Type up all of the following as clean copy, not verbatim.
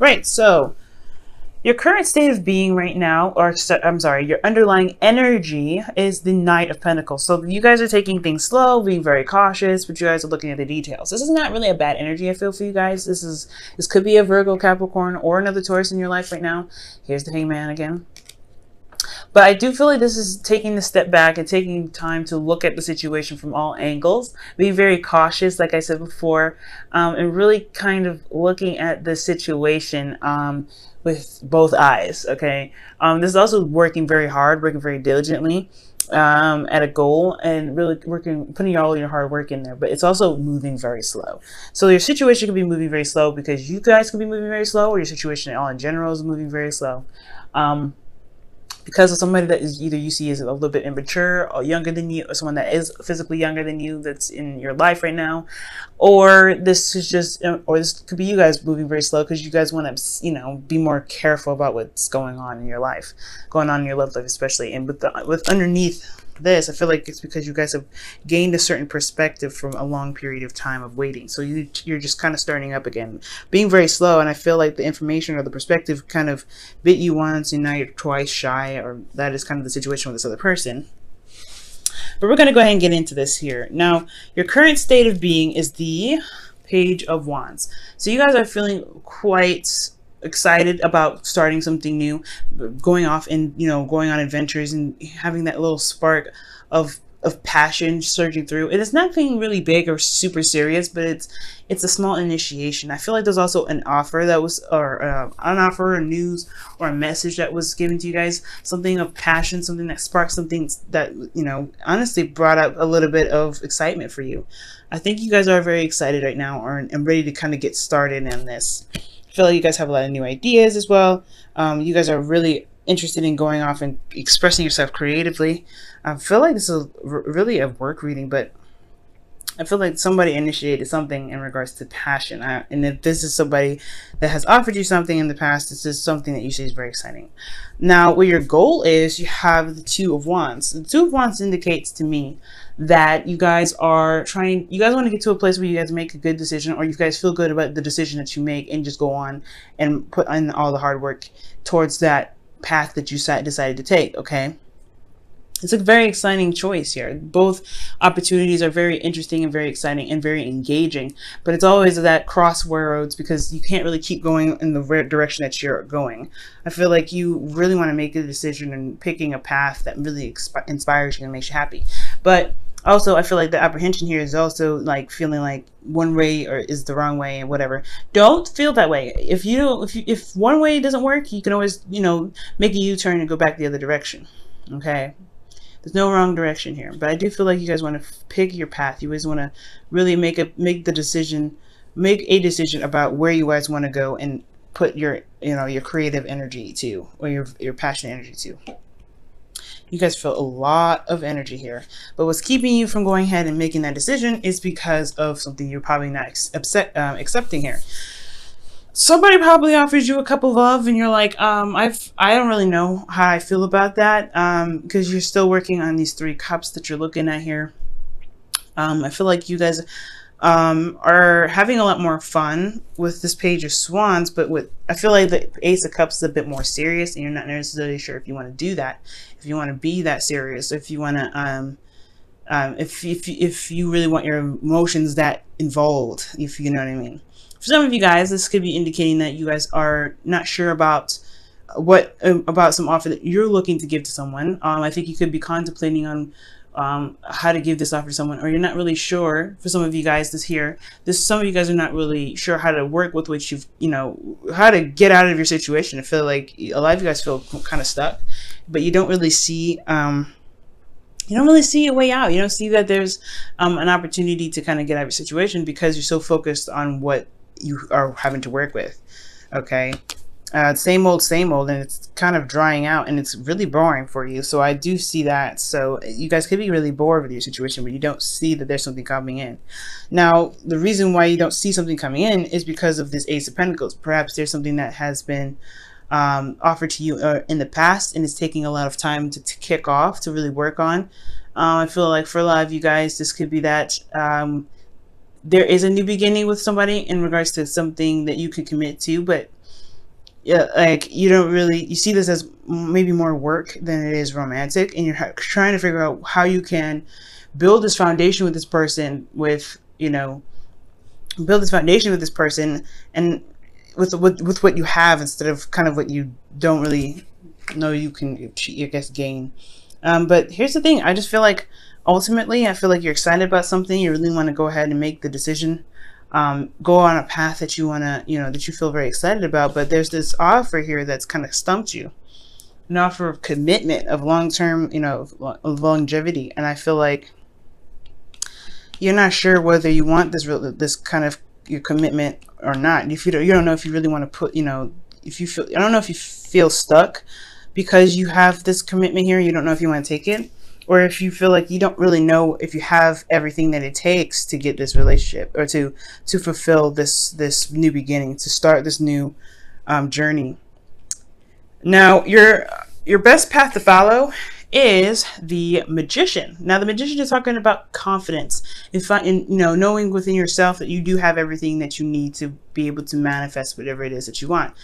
Right, so your current state of being right now, or I'm sorry, your underlying energy is the Knight of Pentacles. So you guys are taking things slow, being very cautious, but you guys are looking at the details. This is not really a bad energy, I feel, for you guys. This could be a Virgo, Capricorn, or another Taurus in your life right now. Here's the Hangman again. But I do feel like this is taking a step back and taking time to look at the situation from all angles. Be very cautious, like I said before, and really kind of looking at the situation with both eyes, okay? This is also working very hard, working very diligently at a goal, and really putting all your hard work in there. But it's also moving very slow. So your situation could be moving very slow because you guys could be moving very slow, or your situation all in general is moving very slow. Because of somebody that is either you see as a little bit immature or younger than you, or someone that is physically younger than you that's in your life right now, or this is just, or this could be you guys moving very slow because you guys want to, you know, be more careful about what's going on in your life, going on in your love life especially. And with underneath this, I feel like it's because you guys have gained a certain perspective from a long period of time of waiting. So you're just kind of starting up again, being very slow. And I feel like the information or the perspective kind of bit you once and now you're twice shy, or that is kind of the situation with this other person. But we're going to go ahead and get into this here. Now, your current state of being is the Page of Wands. So you guys are feeling quite excited about starting something new, going off and, you know, going on adventures and having that little spark of passion surging through. It is nothing really big or super serious, but it's a small initiation. I feel like there's also an offer that was, or an offer, a news, or a message that was given to you guys, something of passion, something that sparked something that, you know, honestly brought up a little bit of excitement for you. I think you guys are very excited right now, and ready to kind of get started in this. I feel like you guys have a lot of new ideas as well. You guys are really interested in going off and expressing yourself creatively. I feel like this is really a work reading, but I feel like somebody initiated something in regards to passion. And if this is somebody that has offered you something in the past, this is something that you see is very exciting. Now, what your goal is, you have the Two of Wands. The Two of Wands indicates to me that you guys want to get to a place where you guys make a good decision, or you guys feel good about the decision that you make and just go on and put in all the hard work towards that path that you decided to take, okay? It's a very exciting choice here. Both opportunities are very interesting and very exciting and very engaging, but it's always that crossroads because you can't really keep going in the direction that you're going. I feel like you really want to make a decision and picking a path that really inspires you and makes you happy. But also, I feel like the apprehension here is also like feeling like one way or is the wrong way and whatever. Don't feel that way. If one way doesn't work, you can always, you know, make a U-turn and go back the other direction. Okay. There's no wrong direction here, but I do feel like you guys want to pick your path. You always want to really make a decision about where you guys want to go and put your, you know, your creative energy to, or your passionate energy to. You guys feel a lot of energy here, but what's keeping you from going ahead and making that decision is because of something you're probably not accepting here. Somebody probably offers you a cup of love and you're like, I don't really know how I feel about that, because you're still working on these 3 cups that you're looking at here. I feel like you guys are having a lot more fun with this Page of Swords, but I feel like the Ace of Cups is a bit more serious, and you're not necessarily sure if you want to do that, if you want to be that serious, if you want to, if you really want your emotions that involved, if you know what I mean. For some of you guys, this could be indicating that you guys are not sure about about some offer that you're looking to give to someone. I think you could be contemplating on how to give this offer to someone, or you're not really sure. For some of you guys some of you guys are not really sure how to work with what how to get out of your situation. I feel like a lot of you guys feel kind of stuck, but you don't really see a way out. You don't see that there's an opportunity to kind of get out of your situation because you're so focused on what you are having to work with. Okay. Same old, and it's kind of drying out and it's really boring for you. So I do see that. So you guys could be really bored with your situation, but you don't see that there's something coming in. Now, the reason why you don't see something coming in is because of this Ace of Pentacles. Perhaps there's something that has been offered to you in the past and it's taking a lot of time to kick off, to really work on. I feel like for a lot of you guys, this could be that there is a new beginning with somebody in regards to something that you can commit to, but yeah, like you don't really, you see this as maybe more work than it is romantic, and you're trying to figure out how you can build this foundation with this person, with, you know, build this foundation with this person, and with what you have, instead of kind of what you don't really know you can, I guess, gain. But here's the thing, I just feel like ultimately, I feel like you're excited about something, you really want to go ahead and make the decision, go on a path that you want to, you know, that you feel very excited about. But there's this offer here that's kind of stumped you, an offer of commitment, of long-term, you know, of longevity. And I feel like you're not sure whether you want this kind of your commitment or not. If you don't know if you really want to put, you know, if you feel, I don't know if you feel stuck because you have this commitment here, you don't know if you want to take it, or if you feel like you don't really know if you have everything that it takes to get this relationship, or to fulfill this new beginning, to start this new journey. Now, your best path to follow is the magician. Now, the magician is talking about confidence, in you know, knowing within yourself that you do have everything that you need to be able to manifest whatever it is that you want.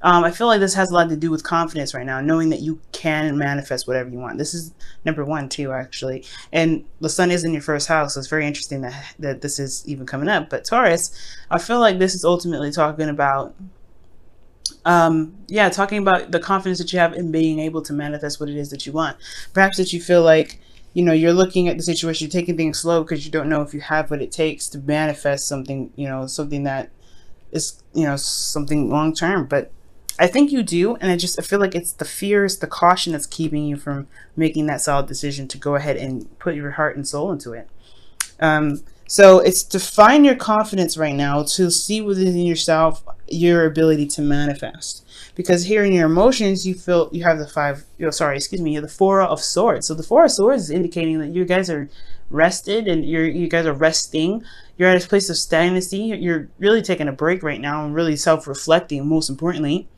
I feel like this has a lot to do with confidence right now, knowing that you can manifest whatever you want. This is number one too, actually. And the sun is in your first house, so it's very interesting that this is even coming up. But Taurus, I feel like this is ultimately talking about, yeah, talking about the confidence that you have in being able to manifest what it is that you want. Perhaps that you feel like, you know, you're looking at the situation, you're taking things slow because you don't know if you have what it takes to manifest something, you know, something that is, you know, something long term. But I think you do, and I feel like it's the fears, the caution that's keeping you from making that solid decision to go ahead and put your heart and soul into it. So it's to find your confidence right now, to see within yourself your ability to manifest. Because here in your emotions, you feel you have the five, you have the Four of Swords. So the Four of Swords is indicating that you guys are rested, and you guys are resting. You're at a place of stagnancy. You're really taking a break right now, and really self-reflecting, most importantly.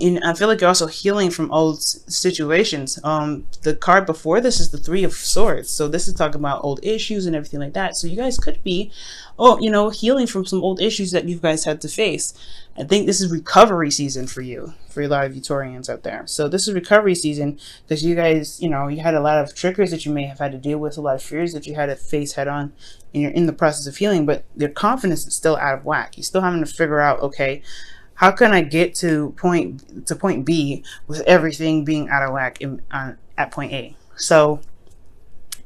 And I feel like you're also healing from old situations. The card before this is the Three of Swords. So this is talking about old issues and everything like that. So you guys could be, you know, healing from some old issues that you guys had to face. I think this is recovery season for you, for a lot of Utaurians out there. So this is recovery season because you guys, you know, you had a lot of triggers that you may have had to deal with, a lot of fears that you had to face head on, and you're in the process of healing, but your confidence is still out of whack. You're still having to figure out, okay, how can I get to point B with everything being out of whack at point A? So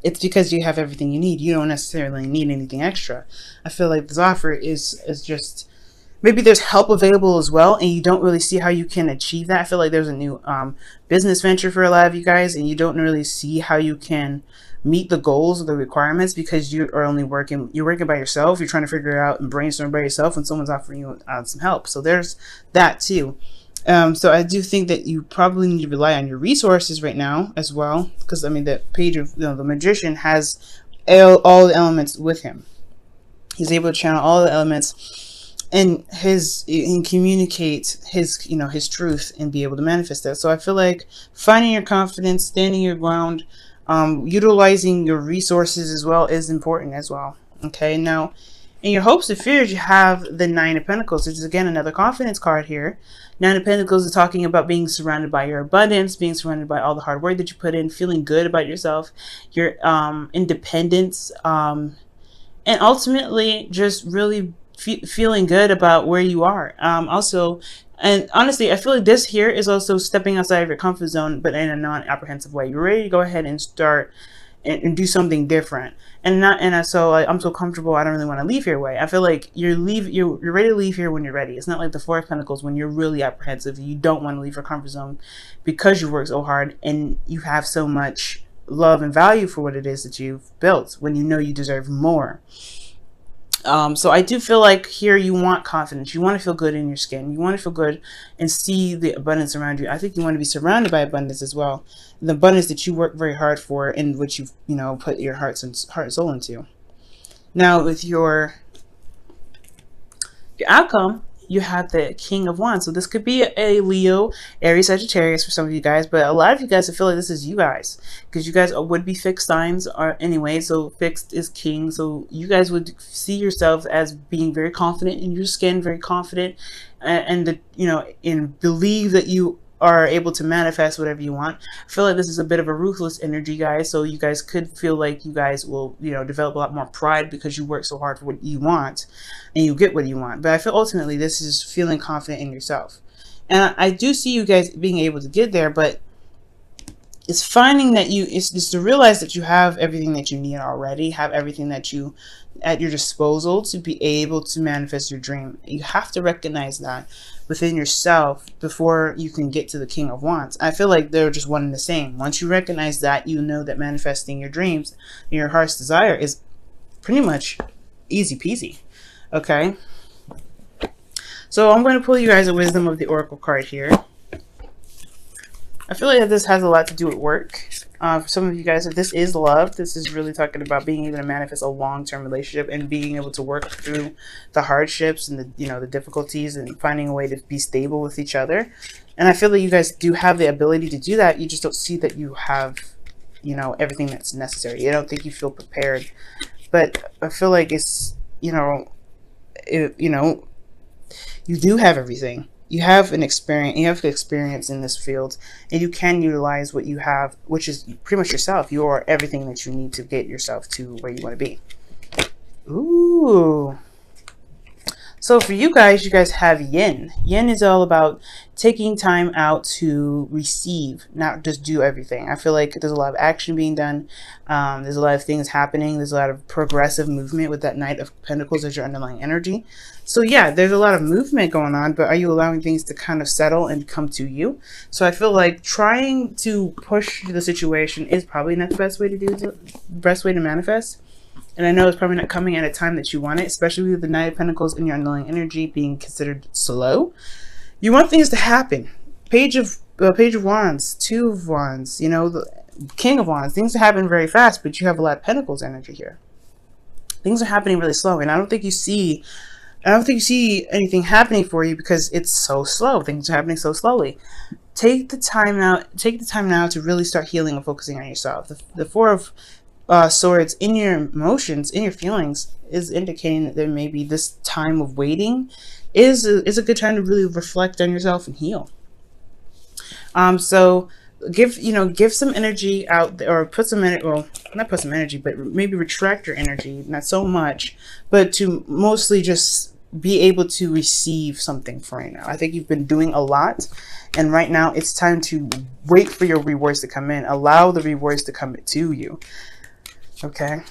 it's because you have everything you need. You don't necessarily need anything extra. I feel like this offer is just, maybe there's help available as well, and you don't really see how you can achieve that. I feel like there's a new business venture for a lot of you guys, and you don't really see how you can meet the goals or the requirements because you are only working, you're working by yourself. You're trying to figure it out and brainstorm by yourself when someone's offering you some help. So there's that too. So I do think that you probably need to rely on your resources right now as well, because I mean the page of, you know, the magician has all the elements with him. He's able to channel all the elements and communicate his, you know, his truth and be able to manifest that. So I feel like finding your confidence, standing your ground, utilizing your resources as well is important as well. Okay, now in your hopes and fears, you have the Nine of Pentacles, which is again another confidence card here. Nine of Pentacles is talking about being surrounded by your abundance, being surrounded by all the hard work that you put in, feeling good about yourself, your independence, and ultimately just really feeling good about where you are. Also, and honestly, I feel like this here is also stepping outside of your comfort zone, but in a non-apprehensive way. You're ready to go ahead and start and do something different, so like, I'm so comfortable, I don't really want to leave here way. I feel like you're ready to leave here when you're ready. It's not like the Four of Pentacles when you're really apprehensive. You don't want to leave your comfort zone because you work so hard and you have so much love and value for what it is that you've built, when you know you deserve more. So I do feel like here you want confidence. You want to feel good in your skin. You want to feel good and see the abundance around you. I think you want to be surrounded by abundance as well. The abundance that you work very hard for and which you've, you know, put your heart and soul into. Now with your outcome, you have the King of Wands. So this could be a Leo, Aries, Sagittarius for some of you guys, but a lot of you guys, I feel like this is you guys, because you guys would be fixed signs are anyway. So fixed is king. So you guys would see yourselves as being very confident in your skin, very confident, and you know, and believe that you are able to manifest whatever you want. I feel like this is a bit of a ruthless energy, guys. So you guys could feel like you guys will, you know, develop a lot more pride because you work so hard for what you want and you get what you want. But I feel ultimately this is feeling confident in yourself. And I do see you guys being able to get there, but it's finding that it's just to realize that you have everything that you need already, have everything that you at your disposal to be able to manifest your dream. You have to recognize that within yourself before you can get to the King of Wands. I feel like they're just one and the same. Once you recognize that, you know that manifesting your dreams and your heart's desire is pretty much easy peasy. Okay, so I'm going to pull you guys a Wisdom of the Oracle card here. I feel like this has a lot to do with work. For some of you guys, if this is love, this is really talking about being able to manifest a long-term relationship and being able to work through the hardships and the, you know, the difficulties and finding a way to be stable with each other. And I feel that you guys do have the ability to do that. You just don't see that you have, you know, everything that's necessary. I don't think you feel prepared. But I feel like it's, you know, you do have everything. You have an experience. You have experience in this field, and you can utilize what you have, which is pretty much yourself. You are everything that you need to get yourself to where you want to be. Ooh. So for you guys have yin. Yin is all about taking time out to receive, not just do everything. I feel like there's a lot of action being done. There's a lot of things happening. There's a lot of progressive movement with that Knight of Pentacles as your underlying energy. So yeah, there's a lot of movement going on, but are you allowing things to kind of settle and come to you? So I feel like trying to push the situation is probably not the best way to do the best way to manifest. And I know it's probably not coming at a time that you want it, especially with the Knight of Pentacles and your underlying energy being considered slow. You want things to happen. Page of Wands, Two of Wands, you know, the King of Wands. Things happen very fast, but you have a lot of Pentacles energy here. Things are happening really slow, and I don't think you see anything happening for you because it's so slow. Things are happening so slowly. Take the time now to really start healing and focusing on yourself. The Four of Swords in your emotions, in your feelings, is indicating that there may be this time of waiting is a good time to really reflect on yourself and heal. So give some energy out there, or put some energy, well, not put some energy, but maybe retract your energy, not so much, but to mostly just be able to receive something for right now. I think you've been doing a lot, and right now it's time to wait for your rewards to come in. Allow the rewards to come to you. Okay.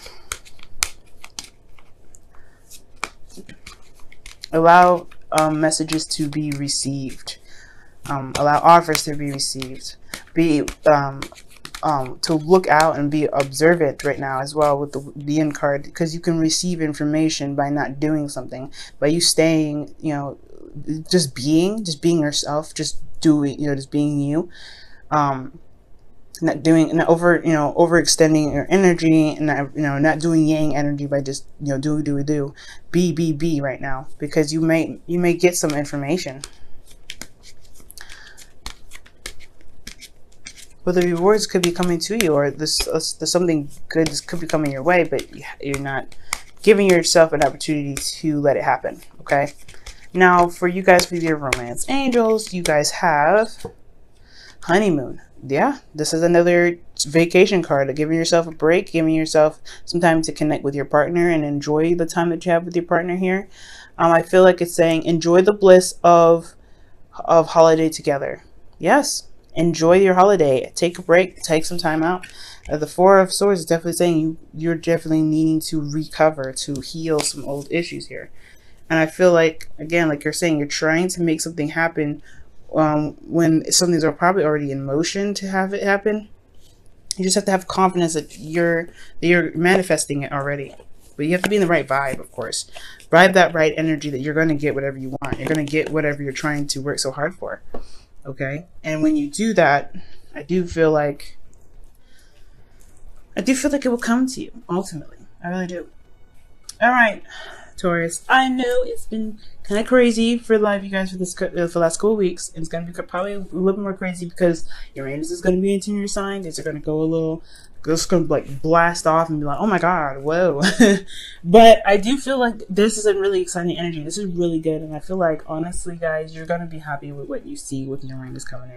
Allow messages to be received. Allow offers to be received. Be to look out and be observant right now as well with the Yin card, because you can receive information by not doing something, by you staying, you know, just being yourself, just doing, you know, just being you. Not overextending your energy, and not doing yang energy by just, you know, do be right now, because you may get some information. Well, the rewards could be coming to you, or there's something good that could be coming your way, but you're not giving yourself an opportunity to let it happen. Okay. Now, for you guys with your romance angels, you guys have honeymoon. Yeah, this is another vacation card, giving yourself a break, giving yourself some time to connect with your partner and enjoy the time that you have with your partner here. I feel like it's saying enjoy the bliss of holiday together. Yes, enjoy your holiday. Take a break, take some time out. The Four of Swords is definitely saying you're definitely needing to recover, to heal some old issues here. And I feel like, again, like you're saying, you're trying to make something happen when something's probably already in motion to have it happen. You just have to have confidence that you're manifesting it already. But you have to be in the right vibe, of course. Vibe that right energy that you're going to get whatever you want. You're going to get whatever you're trying to work so hard for. Okay? And when you do that, I do feel like it will come to you, ultimately. I really do. All right. Taurus, I know it's been kind of crazy for a lot of you guys for the last couple of weeks. And it's going to be probably a little bit more crazy because Uranus is going to be into your sign. It's going to go a little, it's going to like blast off and be like, oh my god, whoa. But I do feel like this is a really exciting energy. This is really good. And I feel like, honestly, guys, you're going to be happy with what you see with Uranus coming in.